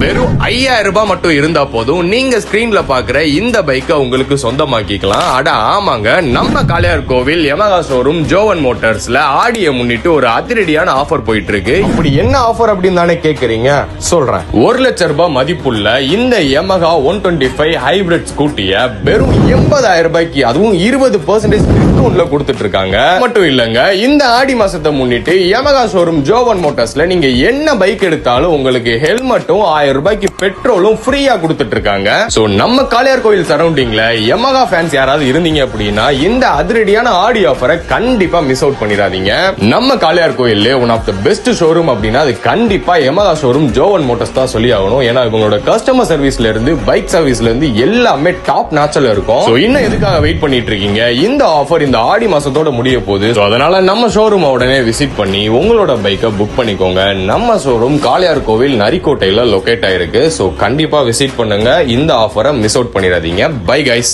வெறும் 5000 ரூபாய் மட்டும் இருந்தா போதும் நீங்க ஸ்கிரீன்ல பாக்குற இந்த பைக்கை உங்களுக்கு சொந்தமாக்கிக்கலாம். அட ஆமாங்க, நம்ம காளையார் கோவில் யமஹா ஷோரூம் ஜோவன் மோட்டார்ஸ்ல ஆடியை முன்னிட்டு ஒரு அதிரடியான ஆஃபர் போயிட்டு இருக்கு. அப்படி என்ன ஆஃபர் அப்படின்னு தானே கேக்குறீங்க, சொல்றேன். 1 லட்சம் ரூபாய் மதிப்புள்ள இந்த யமஹா 125 ஹைபிரிட் ஸ்கூட்டிய வெறும் 80,000 ரூபாய்க்கு, அதுவும் 20% டிஸ்கவுண்ட்ல கொடுத்துட்டு இருக்காங்க. மட்டும் இல்லங்க, இந்த ஆடி மாசத்தை முன்னிட்டு யமஹா ஷோரூம் ஜோவன் மோட்டார்ஸ்ல நீங்க என்ன பைக் எடுத்தாலும் உங்களுக்கு ஹெல்மெட்டும் 1000 ரூபாய்க்கு பெட்ரோலும் ஃப்ரீயா கொடுத்துட்டு இருக்காங்க. சோ நம்ம காளையார் கோயில் சரௌண்டிங்ல யமஹா ஃபேன்ஸ் யாராவது இருந்தீங்க அப்படின்னா இந்த அதிரடியான ஆடி ஆஃபரை கண்டிப்பா மிஸ் அவுட் பண்ணிடாதீங்க. நம்ம காளையார் கோயில்ல one of the best showroom அப்படின்னா அது கண்டிப்பா யமஹா ஷோரூம் ஜோவன் மோட்டார்ஸ் தான் சொல்லி ஆகணும். ஏன்னா இவங்களோட கஸ்டமர் சர்வீஸ்ல இருந்து பைக் சர்வீஸ்ல இருந்து எல்லாமே டாப் நாட்ச்ல இருக்கும். சோ இன்னும் எதுக்காக வெயிட் பண்ணிட்டு இருக்கீங்க? இந்த ஆஃபர் இந்த ஆடி மாசத்தோட முடிய போகுது. அதனால நம்ம ஷோரூம் உடனே விசிட் பண்ணி உங்களோட பைக்கை புக் பண்ணிக்கோங்க. நம்ம ஷோரூம் காளையார் கோவில் நரிக்கோட்டையில லொகேட் ஆயிருக்கு. சோ கண்டிப்பா விசிட் பண்ணுங்க. இந்த ஆஃபரை மிஸ் அவுட் பண்ணிடாதீங்க. Bye guys.